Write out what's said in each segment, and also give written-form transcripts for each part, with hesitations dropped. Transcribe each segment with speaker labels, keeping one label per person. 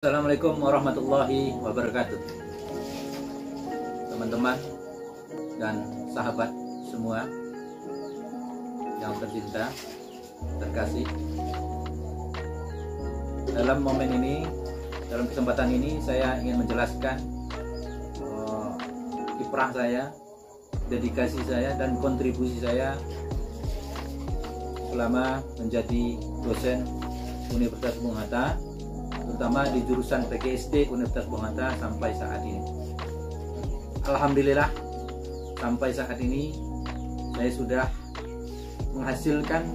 Speaker 1: Assalamualaikum warahmatullahi wabarakatuh. Teman-teman dan sahabat semua yang tercinta, terkasih, dalam momen ini, dalam kesempatan ini saya ingin menjelaskan kiprah saya, dedikasi saya dan kontribusi saya selama menjadi dosen Universitas Bung Hatta, terutama di jurusan PGSD Universitas Bung Hatta sampai saat ini. Alhamdulillah, sampai saat ini saya sudah menghasilkan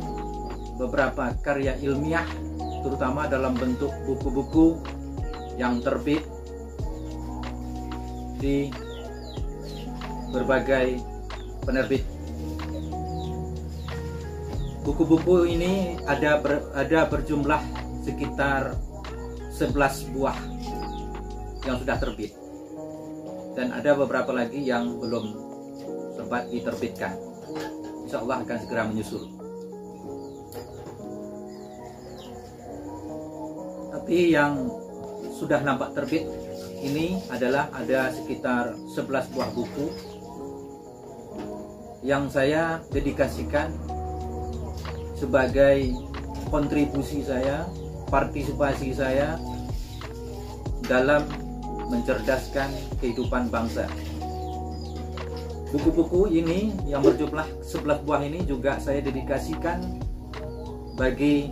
Speaker 1: beberapa karya ilmiah, terutama dalam bentuk buku-buku yang terbit di berbagai penerbit. Buku-buku ini ada berjumlah sekitar 11 buah yang sudah terbit, dan ada beberapa lagi yang belum sempat diterbitkan. Insya Allah akan segera menyusul. Tapi yang sudah nampak terbit ini adalah ada sekitar 11 buah buku yang saya dedikasikan sebagai kontribusi saya, partisipasi saya dalam mencerdaskan kehidupan bangsa. Buku-buku ini yang berjumlah 11 buah ini juga saya dedikasikan bagi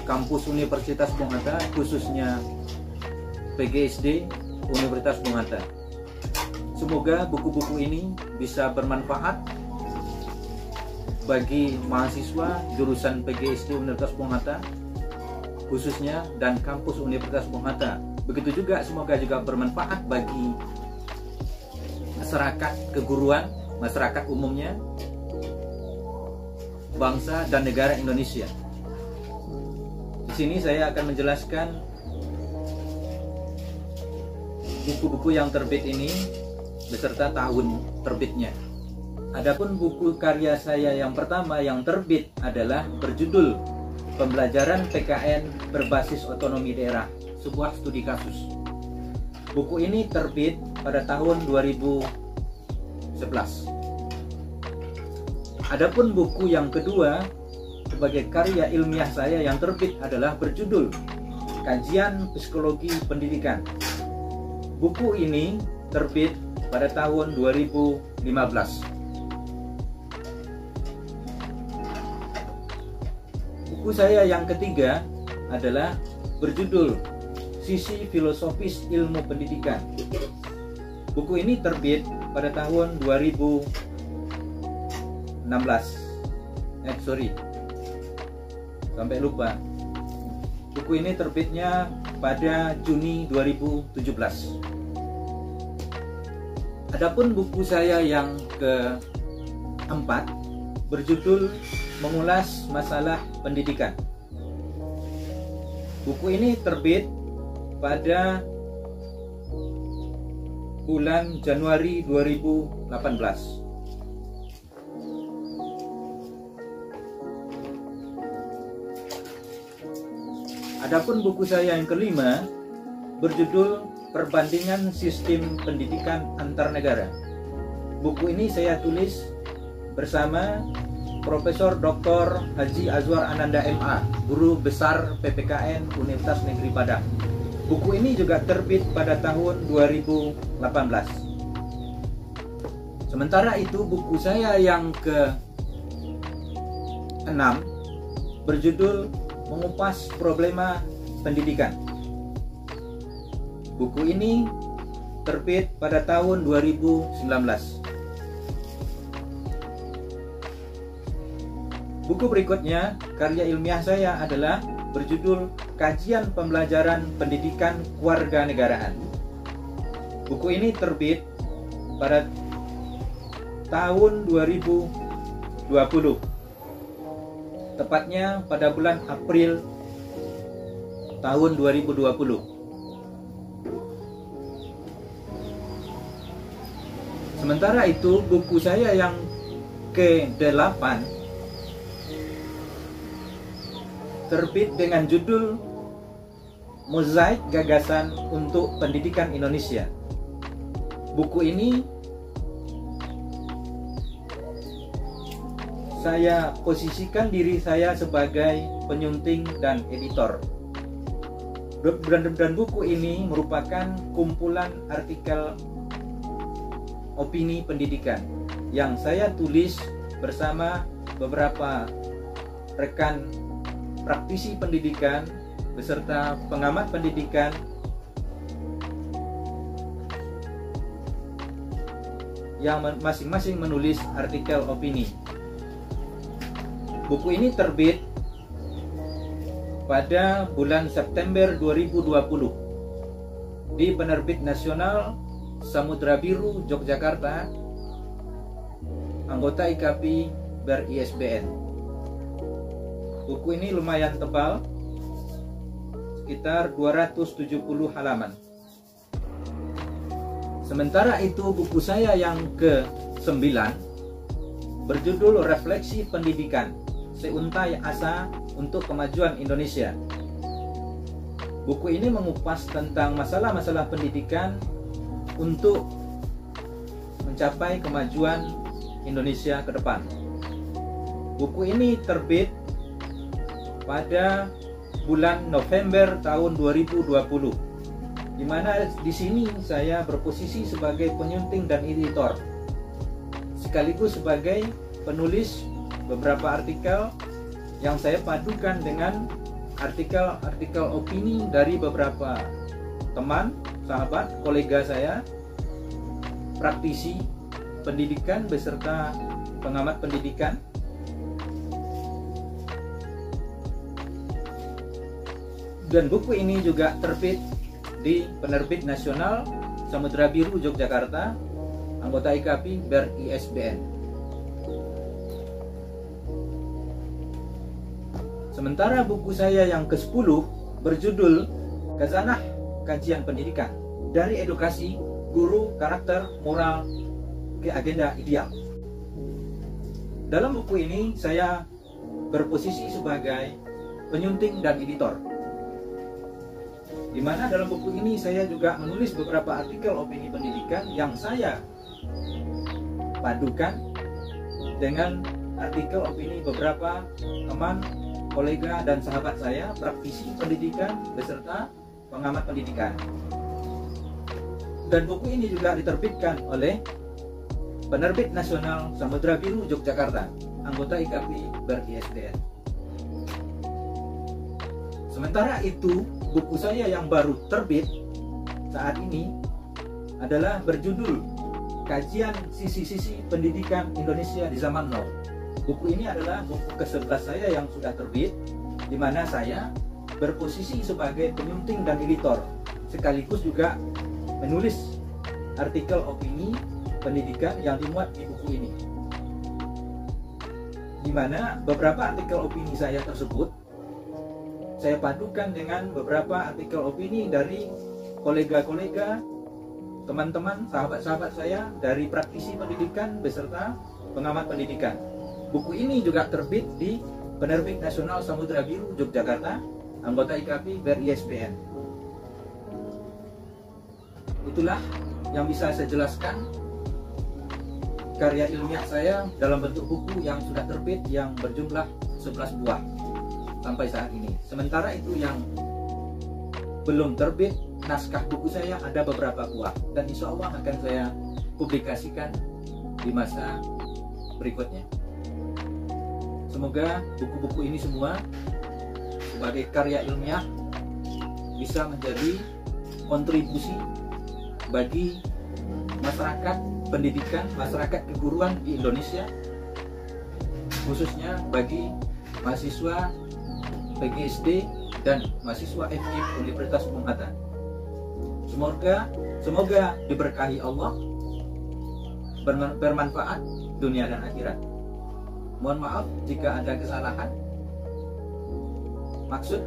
Speaker 1: kampus Universitas Bung Hatta, khususnya PGSD Universitas Bung Hatta. Semoga buku-buku ini bisa bermanfaat bagi mahasiswa jurusan PGSD Universitas Bung Hatta khususnya dan kampus Universitas Bung Hatta. Begitu juga semoga juga bermanfaat bagi masyarakat keguruan, masyarakat umumnya, bangsa dan negara Indonesia. Di sini saya akan menjelaskan buku-buku yang terbit ini beserta tahun terbitnya. Adapun buku karya saya yang pertama yang terbit adalah berjudul Pembelajaran PKN Berbasis Otonomi Daerah, sebuah studi kasus. Buku ini terbit pada tahun 2011. Adapun buku yang kedua sebagai karya ilmiah saya yang terbit adalah berjudul Kajian Psikologi Pendidikan. Buku ini terbit pada tahun 2015. Buku saya yang ketiga adalah berjudul Sisi Filosofis Ilmu Pendidikan. Buku ini terbit pada tahun 2016. Sampai lupa. Buku ini terbitnya pada Juni 2017. Adapun buku saya yang keempat berjudul Mengulas Masalah Pendidikan. Buku ini terbit pada bulan Januari 2018. Adapun buku saya yang kelima berjudul Perbandingan Sistem Pendidikan Antar Negara. Buku ini saya tulis bersama Profesor Dr. Haji Azwar Ananda MA, Guru Besar PPKN Universitas Negeri Padang. Buku ini juga terbit pada tahun 2018. Sementara itu buku saya yang ke-6 berjudul Mengupas Problema Pendidikan. Buku ini terbit pada tahun 2019. Buku berikutnya, karya ilmiah saya adalah berjudul Kajian Pembelajaran Pendidikan Kewarganegaraan. Buku ini terbit pada tahun 2020, tepatnya pada bulan April tahun 2020. Sementara itu, buku saya yang ke-8 terbit dengan judul Mozaik Gagasan untuk Pendidikan Indonesia. Buku ini saya posisikan diri saya sebagai penyunting dan editor. Dan buku ini merupakan kumpulan artikel opini pendidikan yang saya tulis bersama beberapa rekan praktisi pendidikan beserta pengamat pendidikan yang masing-masing menulis artikel opini. Buku ini terbit pada bulan September 2020 di Penerbit Nasional Samudra Biru Yogyakarta, anggota IKAPI ber-ISBN. Buku ini lumayan tebal, sekitar 270 halaman. Sementara itu buku saya yang ke-9 berjudul Refleksi Pendidikan, Seuntai Asa untuk Kemajuan Indonesia. Buku ini mengupas tentang masalah-masalah pendidikan untuk mencapai kemajuan Indonesia ke depan. Buku ini terbit pada bulan November tahun 2020, di mana di sini saya berposisi sebagai penyunting dan editor, sekaligus sebagai penulis beberapa artikel yang saya padukan dengan artikel-artikel opini dari beberapa teman, sahabat, kolega saya, praktisi pendidikan beserta pengamat pendidikan. Dan buku ini juga terbit di Penerbit Nasional Samudra Biru Yogyakarta, anggota IKAPI ber-ISBN. Sementara buku saya yang ke-10 berjudul Khazanah Kajian Pendidikan, dari Edukasi, Guru, Karakter, Moral, ke Agenda Ideal. Dalam buku ini saya berposisi sebagai penyunting dan editor, di mana dalam buku ini saya juga menulis beberapa artikel opini pendidikan yang saya padukan dengan artikel opini beberapa teman, kolega, dan sahabat saya, praktisi pendidikan beserta pengamat pendidikan. Dan buku ini juga diterbitkan oleh Penerbit Nasional Samudra Biru Yogyakarta, anggota IKAPI ber-ISBN. Sementara itu, buku saya yang baru terbit saat ini adalah berjudul Kajian Sisi-Sisi Pendidikan Indonesia di Zaman Now. Buku ini adalah buku ke-11 saya yang sudah terbit, di mana saya berposisi sebagai penyunting dan editor, sekaligus juga menulis artikel opini pendidikan yang dimuat di buku ini. Di mana beberapa artikel opini saya tersebut saya padukan dengan beberapa artikel opini dari kolega-kolega, teman-teman, sahabat-sahabat saya dari praktisi pendidikan beserta pengamat pendidikan. Buku ini juga terbit di Penerbit Nasional Samudra Biru Yogyakarta, anggota IKAPI ber-ISBN. Itulah yang bisa saya jelaskan karya ilmiah saya dalam bentuk buku yang sudah terbit yang berjumlah 11 buah sampai saat ini. Sementara itu yang belum terbit, naskah buku saya ada beberapa buah, dan insya Allah akan saya publikasikan di masa berikutnya. Semoga buku-buku ini semua sebagai karya ilmiah bisa menjadi kontribusi bagi masyarakat pendidikan, masyarakat keguruan di Indonesia, khususnya bagi mahasiswa PGSD dan mahasiswa FIIP Universitas Bung Hatta. Semoga diberkahi Allah, bermanfaat dunia dan akhirat. Mohon maaf jika ada kesalahan. Maksud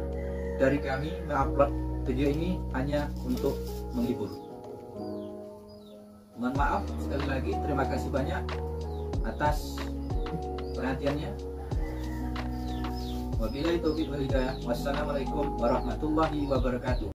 Speaker 1: dari kami mengupload video ini hanya untuk menghibur. Mohon maaf sekali lagi, terima kasih banyak atas perhatiannya. Wabillahi taufiq wal hidayah. Wassalamualaikum warahmatullahi wabarakatuh.